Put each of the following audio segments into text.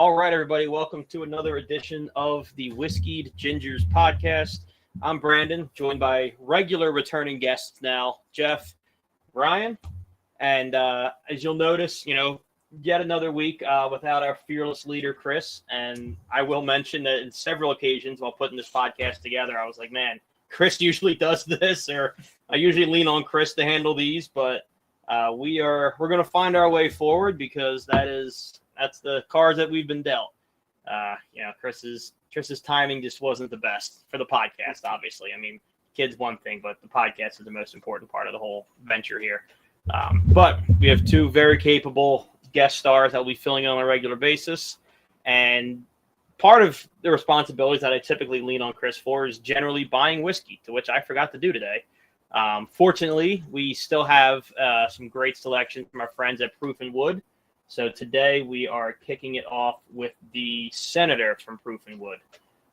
All right, everybody, welcome to another edition of the Whiskeyed Gingers podcast. I'm Brandon, joined by regular returning guests now, Jeff, Ryan, and as you'll notice, yet another week without our fearless leader, Chris. And I will mention that in several occasions while putting this podcast together, I was like, man, Chris usually does this, or I usually lean on Chris to handle these, but we're going to find our way forward because that's the cards that we've been dealt. Chris's timing just wasn't the best for the podcast, obviously. I mean, kids one thing, but the podcast is the most important part of the whole venture here. But we have two very capable guest stars that will be filling in on a regular basis. And part of the responsibilities that I typically lean on Chris for is generally buying whiskey, to which I forgot to do today. Fortunately, we still have some great selections from our friends at Proof and Wood. So today we are kicking it off with the Senator from Proof and Wood.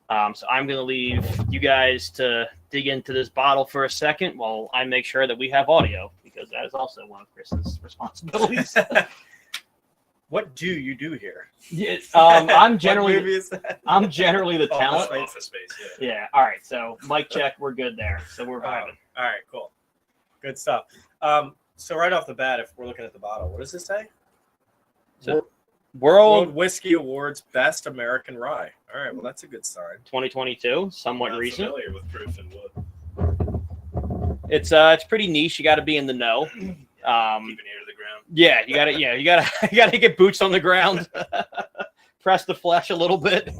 So I'm going to leave you guys to dig into this bottle for a second while I make sure that we have audio, because that is also one of Chris's responsibilities. What do you do here? Yeah, I'm generally the talent. Office Space, yeah. Yeah. All right. So mic check, we're good there. So we're vibing. All right, cool. Good stuff. So right off the bat, if we're looking at the bottle, what does it say? So World Whiskey Awards Best American Rye. All right, well, that's a good sign. 2022, somewhat I'm recent. familiar with Proof and Wood. It's pretty niche. You got to be in the know. Keep an ear to the ground. Yeah, you gotta get boots on the ground, press the flesh a little bit.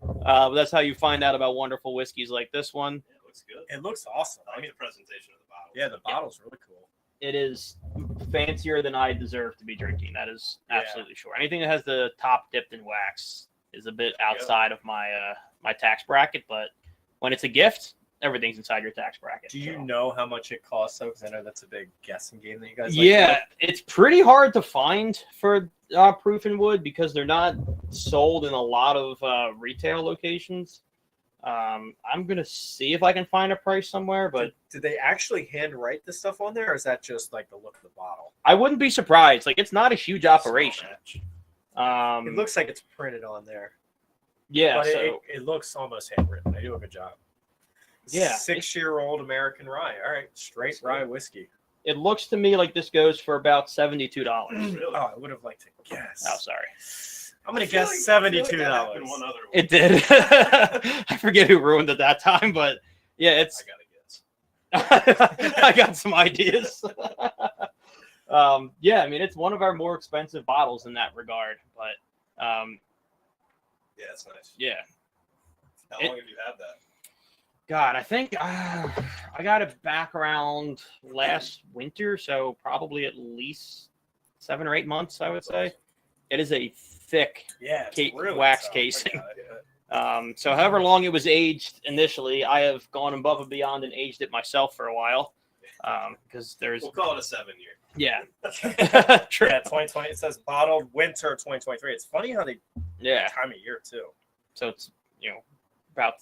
But that's how you find out about wonderful whiskeys like this one. Yeah, it looks good. It looks awesome. I like the presentation of the bottle. Yeah, the bottle's really cool. It is fancier than I deserve to be drinking. That is absolutely sure. Anything that has the top dipped in wax is a bit outside of my my tax bracket, but when it's a gift, everything's inside your tax bracket. Do you know how much it costs? Because I know that's a big guessing game that you guys it's pretty hard to find for Proof and Wood because they're not sold in a lot of retail locations. I'm going to see if I can find a price somewhere, but did they actually handwrite this stuff on there, or is that just like the look of the bottle? I wouldn't be surprised. Like, it's not a huge operation. It looks like it's printed on there. Yeah, but so it looks almost handwritten. They do a good job. Yeah. 6-year-old American rye. All right, straight rye whiskey. it looks to me like this goes for about $72. Really? Oh, I would have liked to guess. Oh, sorry. I'm going to guess $72. One other It did. I forget who ruined it that time, but yeah, it's. I gotta guess. I got some ideas. Yeah, I mean, it's one of our more expensive bottles in that regard, but Yeah, it's nice. yeah. How long have you had that? God, I think I got it back around last winter, so probably at least 7 or 8 months, I would say. It is a thick really wax soft. casing. Yeah. So however long it was aged initially, I have gone above and beyond and aged it myself for a while. Because there's... We'll call it a 7-year. Yeah. True. Yeah, 2020. It says bottled winter 2023. It's funny how they time of year too. So it's, about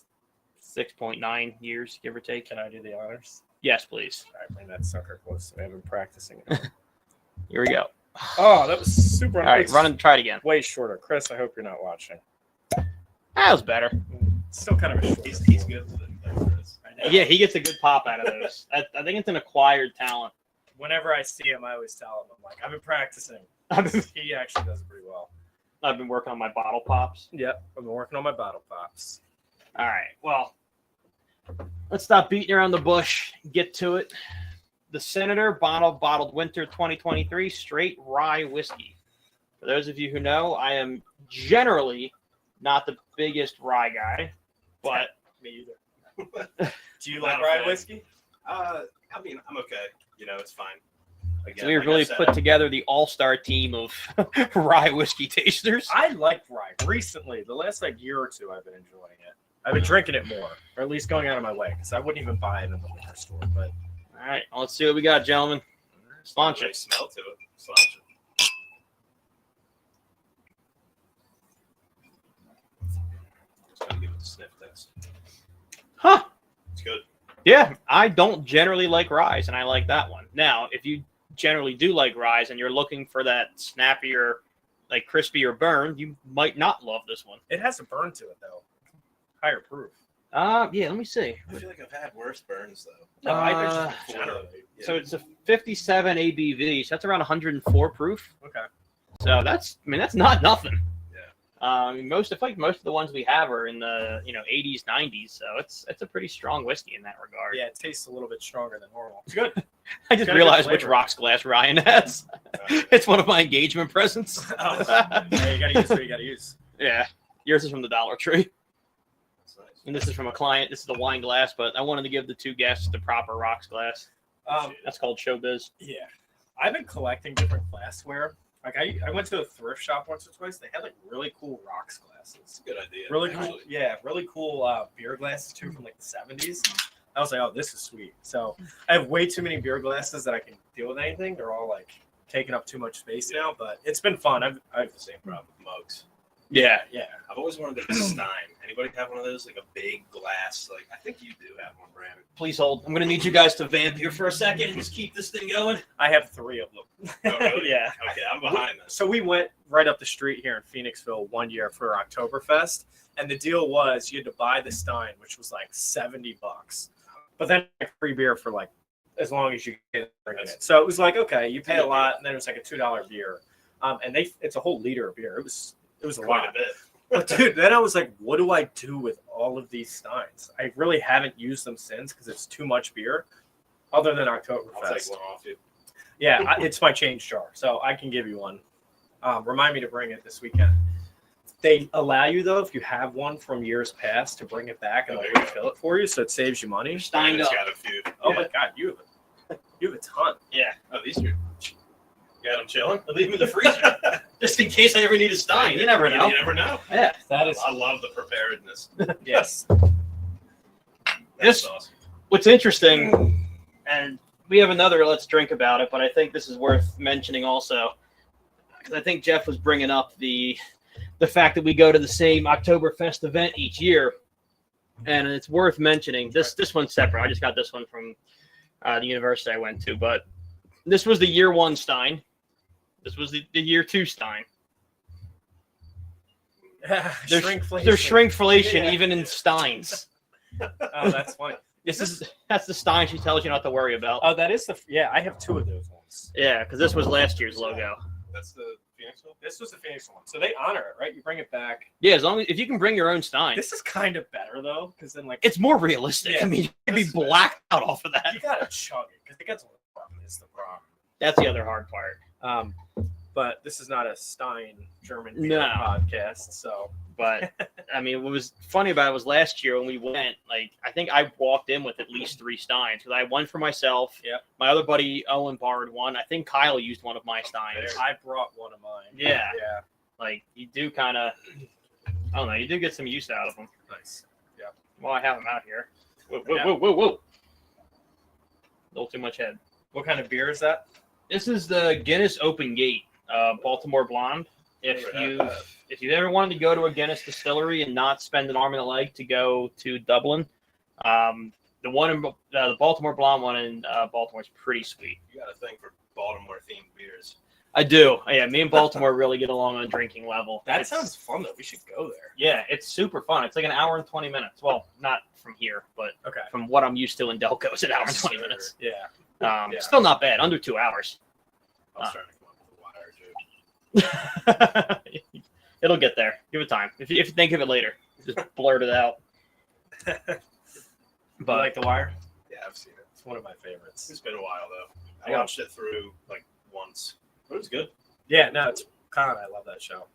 6.9 years, give or take. Can I do the honors? Yes, please. All right, bring that sucker close. I've been practicing. Here we go. Oh, that was super. All right, run and try it again. Way shorter. Chris, I hope you're not watching. That was better. Still kind of a short. He's good with it, though, Chris. Yeah, he gets a good pop out of those. I think it's an acquired talent. Whenever I see him, I always tell him, I'm like, I've been practicing. He actually does it pretty well. I've been working on my bottle pops. Yep, I've been working on my bottle pops. All right, well, let's stop beating around the bush. Get to it. The Senator bottled winter 2023 straight rye whiskey. For those of you who know, I am generally not the biggest rye guy, but Me either. Do you Not like a rye fan. whiskey? I mean, I'm okay. It's fine. Again, so we've like really I said, put together the all-star team of rye whiskey tasters. I like rye. Recently, the last year or two, I've been enjoying it. I've been drinking it more, or at least going out of my way, because I wouldn't even buy it in the liquor store. But All right, well, let's see what we got, gentlemen. Launch really it. smell to it. Sláinte it. Just gonna give it a sniff test. Huh. It's good. Yeah, I don't generally like ryes, and I like that one. Now, if you generally do like ryes and you're looking for that snappier, like crispy or burned, you might not love this one. It has a burn to it though. Higher proof. Yeah, let me see. I feel like I've had worse burns though. No, I Uh, just generally. Yeah. So it's a 57 ABV, so that's around 104 proof. Okay. So that's not nothing. Yeah. I mean, most of the ones we have are in the 80s, 90s. So it's a pretty strong whiskey in that regard. Yeah, it tastes a little bit stronger than normal. It's good. I just Got a good realized which flavor. rocks glass Ryan has. It's one of my engagement presents. Oh, yeah, you gotta use what you gotta use. Yeah, yours is from the Dollar Tree, That's nice. and this is from a client. This is the wine glass, but I wanted to give the two guests the proper rocks glass. That's called Showbiz. Yeah, I've been collecting different glassware. Like I went to a thrift shop once or twice. They had like really cool rocks glasses. It's a good idea. Really cool. actually. Yeah, really cool beer glasses too from like the 70s. I was like, oh, this is sweet. So I have way too many beer glasses that I can deal with anything. They're all like taking up too much space now, but it's been fun. I have the same problem with mugs. Yeah, Yeah. I've always wanted a Stein. Anybody have one of those? Like a big glass? Like I think you do have one, Brandon. please hold. I'm gonna need you guys to vamp here for a second and just keep this thing going. I have 3 of them. Oh, really? Yeah. Okay, I'm behind this. So we went right up the street here in Phoenixville one year for Oktoberfest, and the deal was you had to buy the Stein, which was like $70, but then free beer for like as long as you get drinking it. So it was like, okay, you pay a lot, and then it was like a $2 beer, and it's a whole liter of beer. It was a Quite lot. a bit. But dude, then I was like, what do I do with all of these Steins? I really haven't used them since because it's too much beer, other than I'll take Oktoberfest. one off you. Yeah, it's my change jar, so I can give you one. Remind me to bring it this weekend. They allow you though, if you have one from years past, to bring it back and Oh, they'll there you go. refill it for you, so it saves you money. Steined Brandon's up. got a few. Oh Yeah. my god, you have a ton. Yeah, Oh, these are. You got them chilling? leave them in the freezer just in case I ever need a Stein. You never know. You never know. Yeah, That is I love the preparedness. yes. This- That's awesome. what's interesting, and we have another let's drink about it, but I think this is worth mentioning also, because I think Jeff was bringing up the fact that we go to the same Oktoberfest event each year, and it's worth mentioning. This one's separate. I just got this one from the university I went to, but this was the year 1 Stein. This was the year 2 Stein. There's Shrinkflation. There's shrinkflation Yeah. even in Steins. Oh, that's funny. That's the Stein she tells you not to worry about. Oh, that is I have 2 of those ones. Yeah, because this was last year's logo. That's the Phoenix one? This was the Phoenix one, so they honor it, right? You bring it back. Yeah, as long as if you can bring your own Stein, This is kind of better though, because then like it's more realistic. Yeah, I mean, you can be this is better. blacked out off of that. you gotta chug it because it gets warm. Is the problem. That's the other hard part. But this is not a Stein German beer No. podcast, so But I mean, what was funny about it was last year when we went. Like, I think I walked in with at least 3 Steins because I had one for myself. Yep. My other buddy Owen borrowed one. I think Kyle used one of my Steins. I brought one of mine. Yeah. Yeah. Like, you do kind of, I don't know, you do get some use out of them. Nice. Well, I have them out here. Whoa, Yeah. whoa. A little too much head. What kind of beer is that? This is the Guinness Open Gate, Baltimore Blonde. If you ever wanted to go to a Guinness distillery and not spend an arm and a leg to go to Dublin, the one in the Baltimore Blonde one in Baltimore is pretty sweet. You got a thing for Baltimore themed beers. I do. Yeah, me and Baltimore really get along on a drinking level. That It's- sounds fun though. We should go there. Yeah, it's super fun. It's like an hour and 20 minutes. Well, not from here, but Okay. from what I'm used to in Delco, it's an hour and 20 minutes. Yeah. Yeah. Still not bad. Under 2 hours. I was trying to come up with a wire joke. It'll get there. Give it time. If you think of it later, just blurt it out. But But like The Wire? Yeah, I've seen it. It's one of my favorites. It's been a while though. I Yeah. watched it through like once, but it was good. Yeah, no, it's Con. I love that show.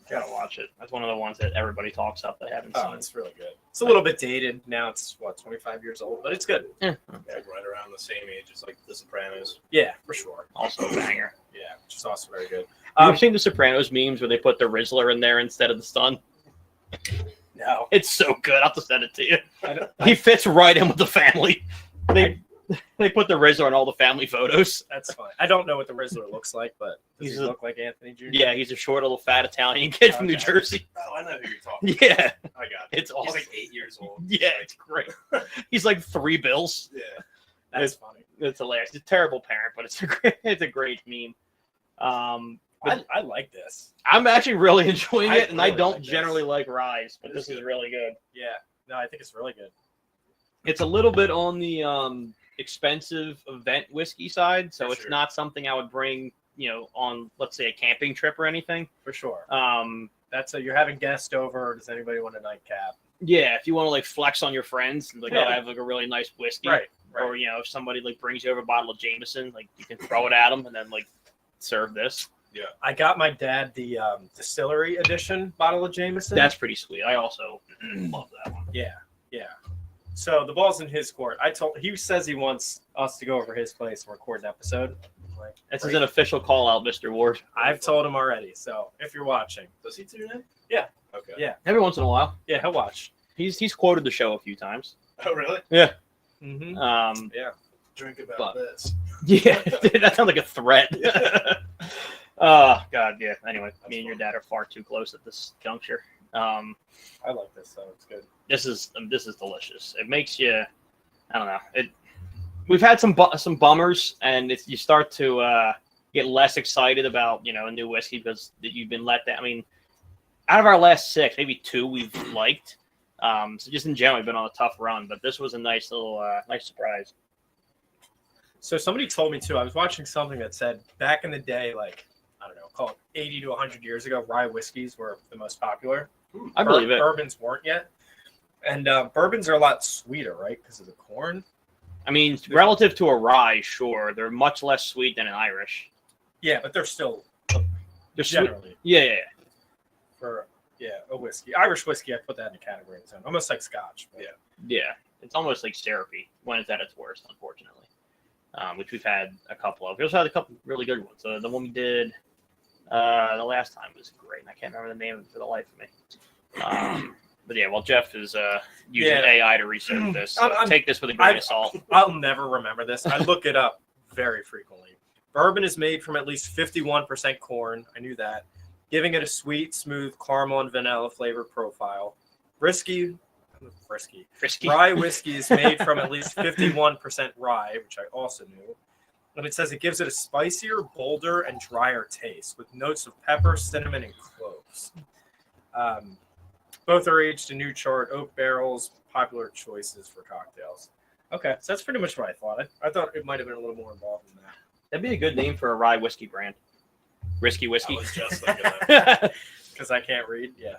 gotta watch it. That's one of the ones that everybody talks up that I haven't Oh, seen. it's really good. It's a little bit dated now. It's 25 years old, but it's good. Yeah. It's like right around the same age as like The Sopranos. Yeah, for sure. Also a banger. Yeah, which is also very good. You ever seen the Sopranos memes where they put the Rizzler in there instead of the Sun? No, It's so good. I'll have to send it to you. I don't, He fits right in with the family. They put the Rizzler in all the family photos. that's fine. I don't know what the Rizzler looks like, but does He's he a- look like Anthony Jr.? Yeah, he's a short little fat Italian kid from New Okay. Jersey. Oh, I know who you're talking Yeah, about. I got it. it's He's awesome. like 8 years old. Yeah, it's great. He's like 3 bills. Yeah. That's funny. It's hilarious. It's a terrible parent, but it's a great meme. I like this. I'm actually really enjoying I it, and I really don't like this. generally like rye, but It is this is good. really good. Yeah. No, I think it's really good. It's a little bit on the expensive event whiskey side, so For it's sure. not something I would bring, on, let's say, a camping trip or anything. For sure. That's You're having guests over. Does anybody want a nightcap? yeah. If you want to like flex on your friends, like, Yeah. oh, I have like a really nice whiskey, Right. or if somebody like brings you over a bottle of Jameson, like you can throw it at them and then like serve this. I got my dad the distillery edition bottle of Jameson. That's pretty sweet. I also love that one. Yeah. So the ball's in his court. He says he wants us to go over his place and record an episode. I'm like, This is great. an official call out, Mr. Ward. I've told him already. So if you're watching, Does he tune in? Yeah. Okay. Yeah. Every once in a while, yeah, he'll watch. he's quoted the show a few times. Oh, really? Mm-hmm. Yeah. Drink about But- this. Yeah, that sounds like a threat. Oh God, yeah. Anyway, That's me and your fun. dad are far too close at this juncture. I like this, so it's good. This is delicious. It makes you, I don't know. We've had some bummers, and you start to get less excited about a new whiskey because you've been let down. I mean, out of our last 6, maybe 2 we've liked. So just in general, we've been on a tough run, but this was a nice little nice surprise. So somebody told me too. I was watching something that said back in the day, like I don't know, call it 80 to 100 years ago, rye whiskeys were the most popular. I believe it. Bourbons weren't yet, and bourbons are a lot sweeter, right? Because of the corn. I mean, relative to a rye, sure, they're much less sweet than an Irish. Yeah, but they're still They're sweet. generally Yeah. for a whiskey. Irish whiskey, I put that in a category of its own, almost like Scotch. But Yeah, it's almost like syrupy when it's at its worst, unfortunately. Which we've had a couple of. We also had a couple really good ones. The one we did the last time was great, and I can't remember the name of it for the life of me. But yeah, well, Jeff is using Yeah. AI to research this. So I'm- take this with a grain of salt. I'll never remember this. I look it up very frequently. Bourbon is made from at least 51% corn. I knew that. Giving it a sweet, smooth caramel and vanilla flavor profile. Frisky. Frisky. Rye whiskey is made from at least 51% rye, which I also knew. And it says it gives it a spicier, bolder, and drier taste with notes of pepper, cinnamon, and cloves. Both are aged in new charred oak barrels, popular choices for cocktails. Okay, so that's pretty much what I thought. I thought it might have been a little more involved than that. That'd be a good name for a rye whiskey brand. Risky I whiskey. was just thinking that. Because I can't read. Yeah.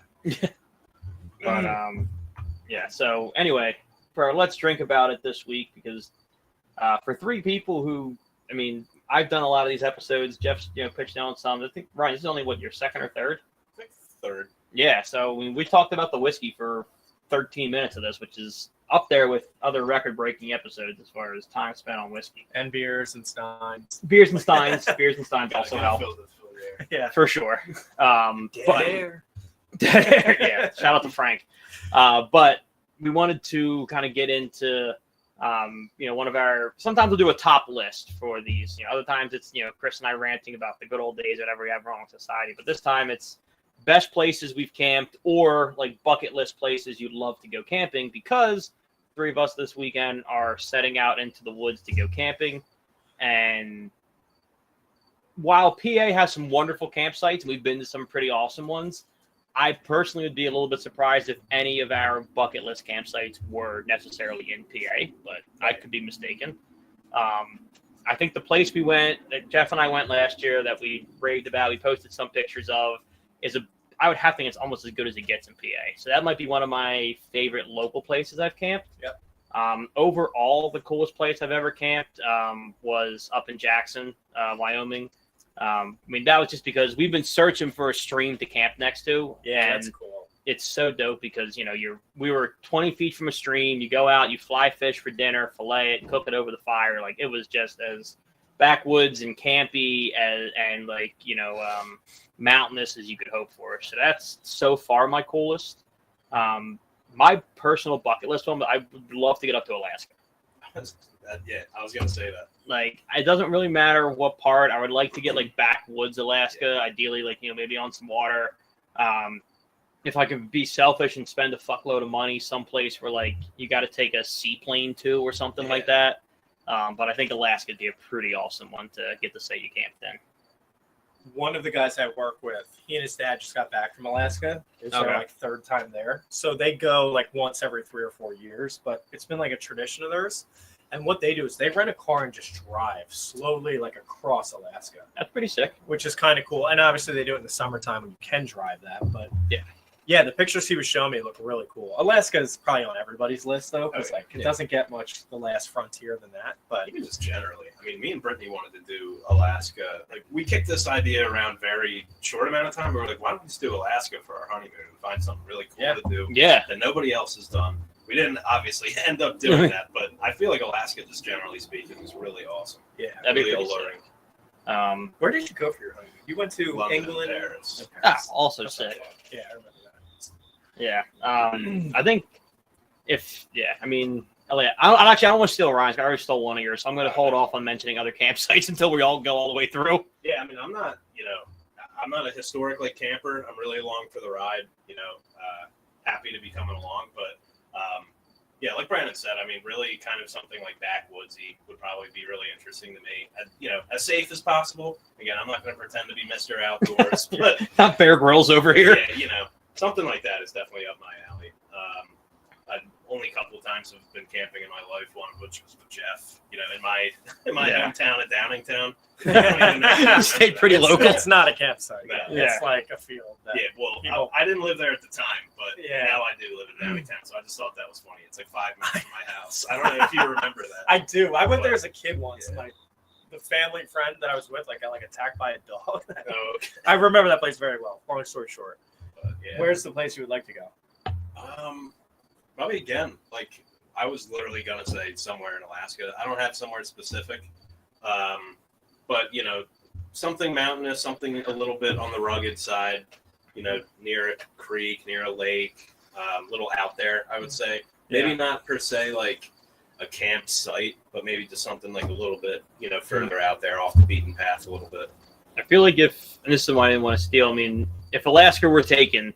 But yeah. So anyway, let's drink about it this week because for 3 people who, I mean, I've done a lot of these episodes. Jeff's pitched on some. I think Ryan, this is only your second or third. I think third. Yeah. So we talked about the whiskey for 13 minutes of this, which is up there with other record-breaking episodes as far as time spent on whiskey. And beers and steins. Beers and Steins. Beers and Steins Gotta also get help filled with air. Yeah. for sure. Dead But air. yeah, shout out to Frank. But we wanted to kind of get into, one of our. Sometimes we'll do a top list for these. Other times it's Chris and I ranting about the good old days, whatever we have wrong with society. But this time it's best places we've camped or like bucket list places you'd love to go camping because 3 of us this weekend are setting out into the woods to go camping. And while PA has some wonderful campsites, and we've been to some pretty awesome ones, I personally would be a little bit surprised if any of our bucket list campsites were necessarily in PA, but I could be mistaken. I think the place we went, that Jeff and I went last year, that we raved about, we posted some pictures of, I would have to think it's almost as good as it gets in PA. So that might be one of my favorite local places I've camped. Yep. Overall, the coolest place I've ever camped was up in Jackson, Wyoming. I mean, that was just because we've been searching for a stream to camp next to. Yeah, and that's cool. it's so dope because we were 20 feet from a stream. You go out, you fly fish for dinner, fillet it, cook it over the fire. Like it was just as backwoods and campy and mountainous as you could hope for. So that's so far my coolest. My personal bucket list one, I would love to get up to Alaska. Yeah, I was gonna say that. Like it doesn't really matter what part. I would like to get like backwoods Alaska, ideally like maybe on some water. If I could be selfish and spend a fuckload of money someplace where like you got to take a seaplane to or something like that. But I think Alaska would be a pretty awesome one to get to say you camped in. one of the guys I work with, he and his dad just got back from Alaska. It's their Okay. like third time there. So they go like once every 3 or 4 years, but it's been like a tradition of theirs. And what they do is they rent a car and just drive slowly like across Alaska, That's pretty sick. which is kind of cool. And obviously they do it in the summertime when you can drive that. But Yeah. yeah, the pictures he was showing me look really cool. Alaska is probably on everybody's list though, because Okay. like it doesn't get much the last frontier than that. But Even just generally, I mean, me and Brittany wanted to do Alaska. Like, we kicked this idea around very short amount of time. We were like, why don't we just do Alaska for our honeymoon and find something really cool Yeah. to do Yeah. that nobody else has done? We didn't obviously end up doing that, but I feel like Alaska, just generally speaking, is really awesome. yeah, That'd be really pretty alluring. where did you go for your honeymoon? You went to London, England. Paris. and Paris. Also That's sick. not bad. Yeah, I remember that. Yeah. I think I mean, Elliot, I don't want to steal Ryan's. I already stole one of yours, so I'm going to hold off on mentioning other campsites until we all go all the way through. Yeah, I mean, I'm not a historic like camper. I'm really along for the ride. Happy to be coming along, but yeah, like Brandon said, I mean, really kind of something like backwoodsy would probably be really interesting to me. As safe as possible. Again, I'm not going to pretend to be Mr. Outdoors, but Not Bear Grylls over here. yeah, something like that is definitely up my alley. I've only a couple of times have been camping in my life, one of which was with Jeff, in my Yeah. hometown at Downingtown. I don't even know if you remember Stayed that. pretty It's- local. It's not a campsite. No. It's like a field. That- Yeah, well, People- I didn't live there at the time, but Yeah. now I do live in Downingtown, so I just thought that was funny. It's like 5 minutes from my house. I don't know if you remember that. I do. I went there as a kid once. Yeah. And the family friend that I was with, got attacked by a dog. Oh, okay. I remember that place very well. Long story short, But, yeah. where's the place you would like to go? Probably again, like I was literally gonna say somewhere in Alaska. I don't have somewhere specific, but something mountainous, something a little bit on the rugged side. Near a creek, near a lake, a little out there. I would say maybe not per se like a campsite, but maybe just something like a little bit, further out there, off the beaten path a little bit. I feel like and this is why I didn't want to steal. I mean, if Alaska were taken,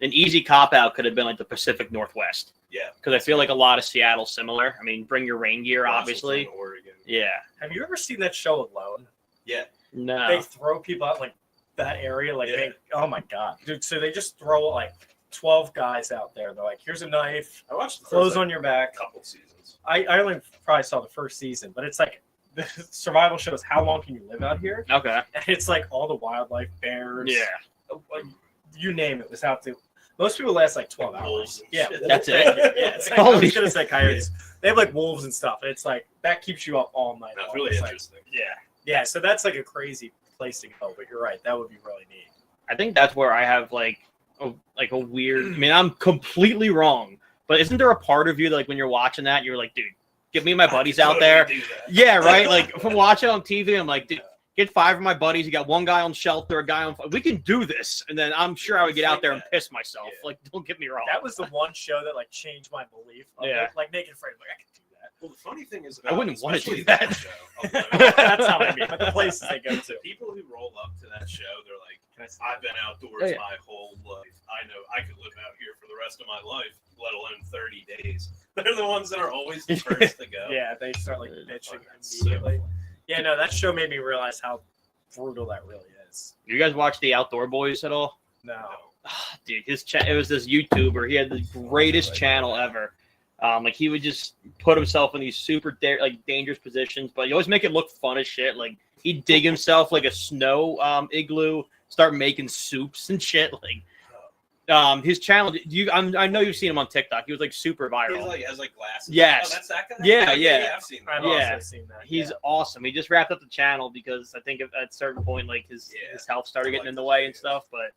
an easy cop out could have been like the Pacific Northwest. Yeah, Because I feel like a lot of Seattle's similar. I mean, bring your rain gear, obviously. Washington, Oregon. Yeah. Have you ever seen that show Alone? Yeah. No. They throw people out that area. Yeah. Oh my god, dude! So they just throw 12 guys out there. They're like, here's a knife, I watched the clothes first on your back. couple seasons. I only probably saw the first season, but it's like the survival shows. How long can you live out here? Okay. And it's like all the wildlife, bears, Yeah. you name it, was out to. Most people last 12 hours. Wolves and Yeah, shit. That's it. Yeah, it's I Holy was gonna say coyotes. They have wolves and stuff. And it's that keeps you up all night. That's long. really It's interesting. Yeah. yeah, so that's a crazy place to go. But you're right, that would be really neat. I think that's where I have a weird. I mean, I'm completely wrong, but isn't there a part of you that when you're watching that, you're like, dude, get me and my buddies out there? Totally do that. Yeah, right. Like from watching it on TV, I'm like, dude, get 5 of my buddies. You got one guy on shelter, a guy on. We can do this, and then I'm sure I would get out there and piss myself. Yeah. Like, don't get me wrong. That was the one show that changed my belief. Of Yeah. it. Naked Afraid. I could do that. Well, the funny thing is, I wouldn't wanna especially do that. show, although- That's how I mean. But the places they go to. People who roll up to that show, they're like, Can I see I've been outdoors Yeah. my whole life. I know I could live out here for the rest of my life, let alone 30 days. They're the ones that are always the first to go. Yeah, they start Dude, bitching that's immediately. so Yeah, no, that show made me realize how brutal that really is. You guys watch the Outdoor Boys at all? No. Ah, dude, it was this YouTuber. He had the greatest channel ever. He would just put himself in these super dangerous positions, but he always make it look fun as shit. Like he'd dig himself like a snow igloo, start making soups and shit. His channel. I know you've seen him on TikTok. He was super viral. He has glasses. Yes. Oh, that's that guy? Yeah, Okay, yeah. I've seen I've that. Yeah. also seen that. He's awesome. He just wrapped up the channel because I think at a certain point, his health started getting in the way and stuff. But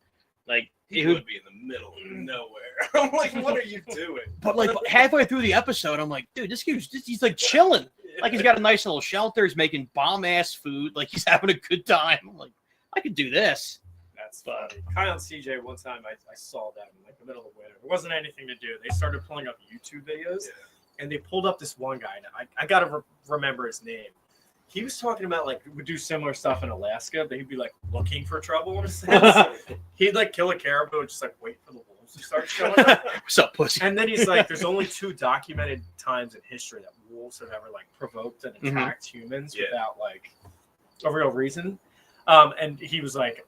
He would be in the middle of nowhere. I'm like, what are you doing? But halfway through the episode, I'm like, dude, this dude's he's chilling. He's got a nice little shelter. He's making bomb ass food. He's having a good time. I'm like, I could do this. That's funny. Kyle and CJ, one time I saw them in the middle of winter. There wasn't anything to do. They started pulling up YouTube videos, and they pulled up this one guy. And I got to remember his name. He was talking about would do similar stuff in Alaska, but he'd be looking for trouble in a sense. He'd kill a caribou and just wait for the wolves to start showing up. What's up, pussy? And then he's there's only 2 documented times in history that wolves have ever provoked and attacked humans Yeah. without a real reason. And he was like,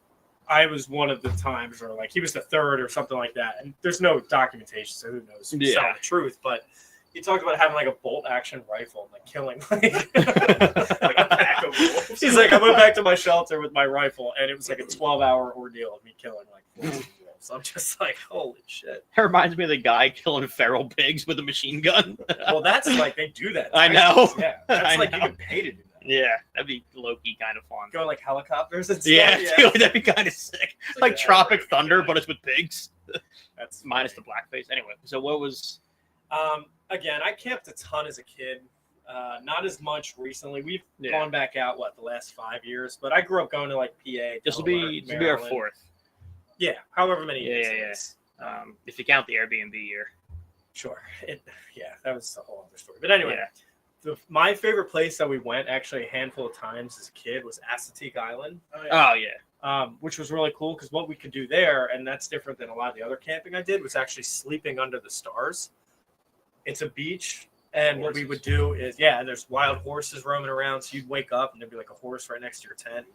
I was one of the times, or like he was the third or something like that. And there's no documentation, so who knows who's telling the truth. But he talked about having like a bolt action rifle and like killing like a pack of wolves. He's like, I went back to my shelter with my rifle, and it was like a 12-hour ordeal of me killing like 14 wolves. So I'm just like, holy shit. It reminds me of the guy killing feral pigs with a machine gun. Well, that's like they do that. I know. Yeah, that's I like know. you get paid to do that. Yeah, that'd be low-key kind of fun. Go like helicopters and stuff. Yeah, dude, that'd be kind of sick. Like Yeah, Tropic right, Thunder, yeah. but it's with pigs. That's Minus the funny. blackface. Anyway, so what was... Again, I camped a ton as a kid. Not as much recently. We've Yeah. gone back out the last 5 years, but I grew up going to like PA. This will Delaware, be our Maryland. fourth. Yeah, however many Yeah, years. yeah, it yeah. is. If you count the Airbnb year. Sure. That was a whole other story. But anyway, Yeah. my favorite place that we went actually a handful of times as a kid was Assateague Island, Oh, yeah. which was really cool because what we could do there, and that's different than a lot of the other camping I did, was actually sleeping under the stars. It's a beach. And what we would do is, there's wild horses roaming around. So you'd wake up and there'd be like a horse right next to your tent.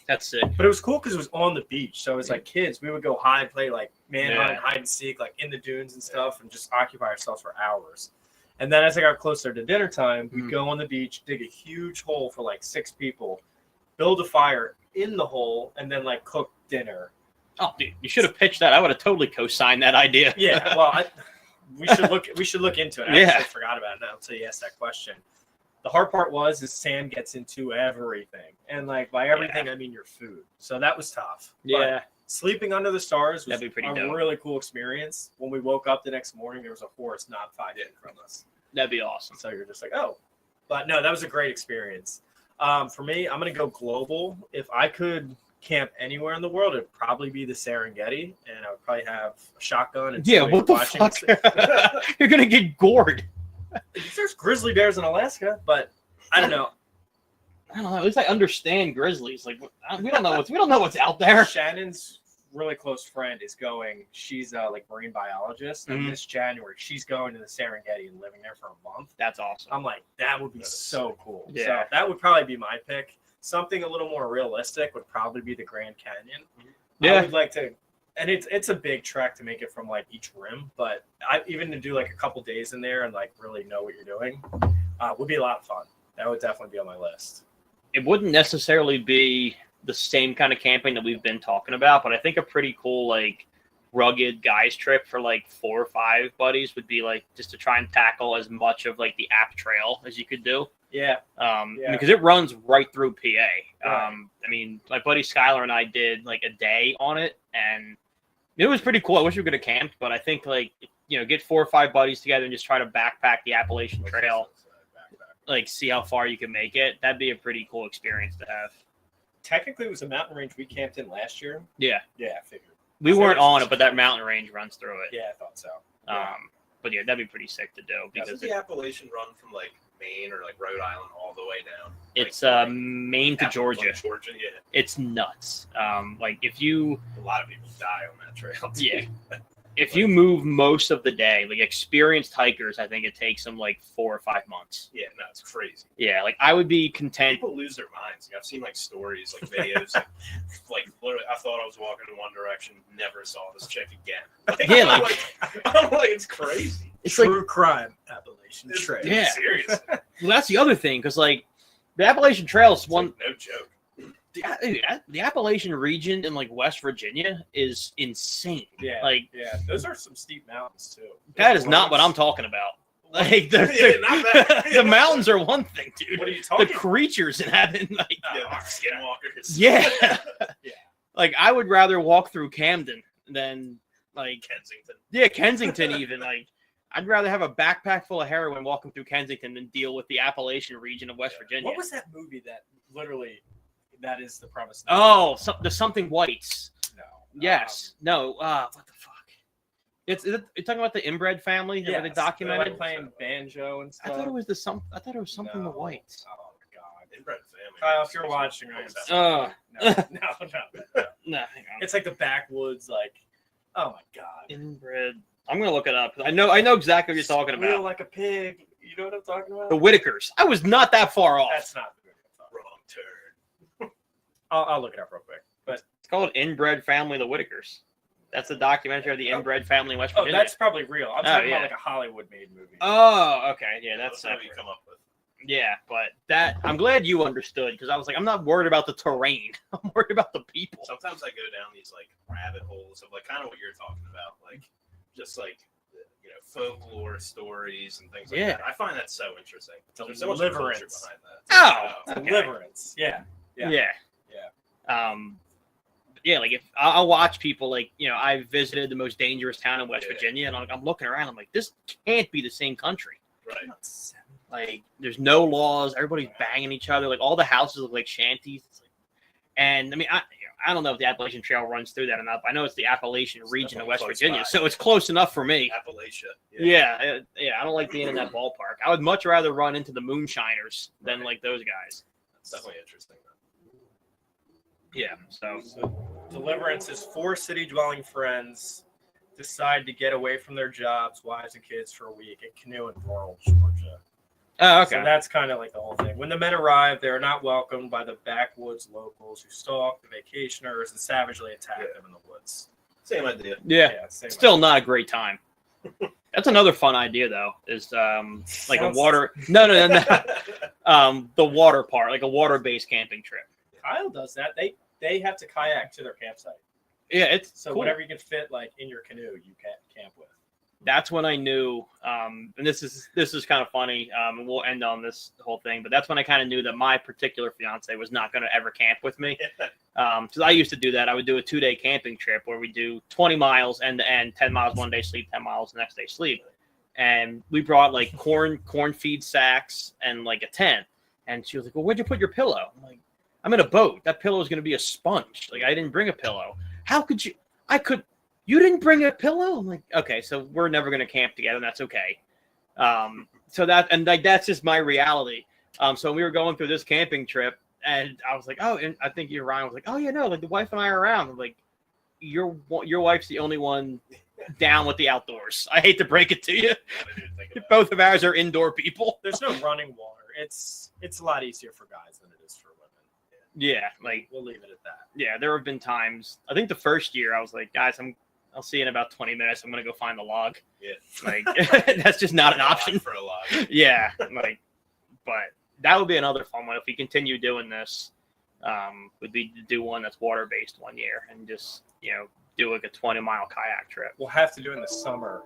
That's sick. But it was cool because it was on the beach. So it was like kids, we would go hide, play like manhunt, Yeah. hide and seek, like in the dunes and stuff, and just occupy ourselves for hours. And then as I got closer to dinner time, we'd go on the beach, dig a huge hole for like 6 people, build a fire in the hole, and then like cook dinner. Oh, dude, you should have pitched that. I would have totally co-signed that idea. Yeah, well, we should look into it. I Yeah. actually forgot about it now until you asked that question. The hard part is sand gets into everything, and like by everything I mean your food. So that was tough. But Yeah. sleeping under the stars was That'd be pretty a dope. really cool experience. When we woke up the next morning, there was a horse not 5 feet from us. That'd be awesome. So you're just like, oh. But no, that was a great experience. For me, I'm going to go global. If I could camp anywhere in the world, it'd probably be the Serengeti, and I would probably have a shotgun. And Yeah, somebody what the watching. fuck? You're going to get gored. There's grizzly bears in Alaska, but I don't know. I don't know. At least I understand grizzlies. Like we don't know what's out there. Shannon's really close friend is going. She's a like marine biologist, and Mhm. this January she's going to the Serengeti and living there for a month. That's awesome. I'm like, that would be That is so sick. cool. Yeah. So that would probably be my pick. Something a little more realistic would probably be the Grand Canyon. Yeah. I would like to, and it's a big trek to make it from like each rim, but I even to do like a couple days in there and like really know what you're doing would be a lot of fun. That would definitely be on my list. It wouldn't necessarily be the same kind of camping that we've been talking about, but I think a pretty cool like rugged guys trip for like 4 or 5 buddies would be like just to try and tackle as much of like the app trail as you could do. Yeah. Yeah. Because it runs right through PA. Right. I mean, my buddy Skylar and I did like a day on it, and it was pretty cool. I wish we could have camped, but I think like get 4 or 5 buddies together and just try to backpack the Appalachian Trail, like see how far you can make it. That'd be a pretty cool experience to have. Technically, it was a mountain range we camped in last year. Yeah, Yeah, I figured. we weren't on it, but that mountain range runs through it. Yeah, I thought so. But yeah, that'd be pretty sick to do because Doesn't the Appalachian run from like Maine or like Rhode Island all the way down? it's Like, Maine to Georgia. Georgia, yeah. It's nuts. Like if you A lot of people die on that trail. Yeah. If you move most of the day, like experienced hikers, I think it takes them like 4 or 5 months. Yeah, no, it's crazy. Yeah, like I would be content. People lose their minds. I've seen like stories, like videos, like literally, I thought I was walking in one direction, never saw this chick again. Like, Yeah, I'm like, it's crazy. It's like, True crime, Appalachian It's, Trail. Yeah. seriously. well, that's the other thing, because like the Appalachian Trail is It's one. like, no joke. The Appalachian region in like West Virginia is insane. Yeah, Like those are some steep mountains too. that is not what I'm talking about. Like Yeah, not that. the mountains are one thing, dude. What are you The talking? creatures inhabit like Yeah, like skinwalkers. yeah. Yeah. Like I would rather walk through Camden than like Kensington. Kensington even. Like I'd rather have a backpack full of heroin walking through Kensington than deal with the Appalachian region of West Virginia. What was that movie that literally that is the premise? Oh, the Something Whites. No. Yes. No. What the fuck? You're talking about the inbred family that Yeah, they documented. like playing banjo and I stuff. thought it was I thought it was Something the No. Whites. Oh god. Inbred family. Kyle, if you're watching right Oh. no, no. No, hang on. It's like the backwoods, like, oh my god. Inbred. I'm gonna look it up. I know exactly what you're talking Squeal about. like a pig. You know what I'm talking about? The Whitakers. I was not that far off. That's not the movie I'm talking Wrong turn. I'll look it up real quick. But It's called Inbred Family of the Whitakers. That's the documentary of the inbred family in West oh, Virginia. that's probably real. I'm talking yeah. about like a Hollywood-made movie. Oh, okay. Yeah, that's what you separate. come up with. Yeah, but I'm glad you understood because I was like, I'm not worried about the terrain. I'm worried about the people. Sometimes I go down these like rabbit holes of like kind of what you're talking about, like just like folklore stories and things like Yeah. that. I find that so interesting. The There's so much culture Deliverance. behind that. Oh, okay. Deliverance. Yeah. Yeah. Yeah, like if I'll watch people like, I visited the most dangerous town in West Virginia and I'm looking around, I'm like, this can't be the same country. Right. Like there's no laws, everybody's banging each other, like all the houses look like shanties. And I mean, I don't know if the Appalachian Trail runs through that or not, but I know it's the Appalachian region of West Virginia, so it's close enough for me. Appalachia. Yeah, I don't like being in that ballpark. I would much rather run into the moonshiners than like those guys. That's definitely interesting. Yeah, so Deliverance is 4 city-dwelling friends decide to get away from their jobs, wives, and kids for a week and canoe in rural Georgia. oh, okay. So that's kind of like the whole thing. When the men arrive, they are not welcomed by the backwoods locals who stalk the vacationers and savagely attack them in the woods. Same idea. Yeah, Same still not a great time. That's another fun idea though. Is like a water? No. The water part, like a water-based camping trip. Kyle does that. They have to kayak to their campsite. Yeah, it's So cool. whatever you can fit like in your canoe, you can camp with. That's when I knew, and this is kind of funny, and we'll end on this whole thing, but that's when I kind of knew that my particular fiance was not going to ever camp with me. Because I used to do that. I would do a 2-day camping trip where we do 20 miles end to end, 10 miles one day sleep, 10 miles the next day sleep. And we brought like corn feed sacks and like a tent. And she was like, well, where'd you put your pillow? I'm like, I'm in a boat. That pillow is going to be a sponge. Like, I didn't bring a pillow. How could you? You didn't bring a pillow? I'm like, okay, so we're never going to camp together, and that's okay. So that's just my reality. So we were going through this camping trip, and I was like, oh, and I think Ryan was like, oh, yeah, no, like the wife and I are around. I'm like, your wife's the only one down with the outdoors. I hate to break it to you. Both of ours are indoor people. There's no running water. It's a lot easier for guys than it is for women. Yeah, like We'll leave it at that. yeah, there have been times. I think the first year I was like, guys, I'll see you in about 20 minutes. I'm gonna go find the log. Yeah. Like that's just not an option. For a lot. Yeah, like, but that would be another fun one if we continue doing this. Would be to do one that's water based one year and just do like a 20-mile kayak trip. We'll have to do it in the summer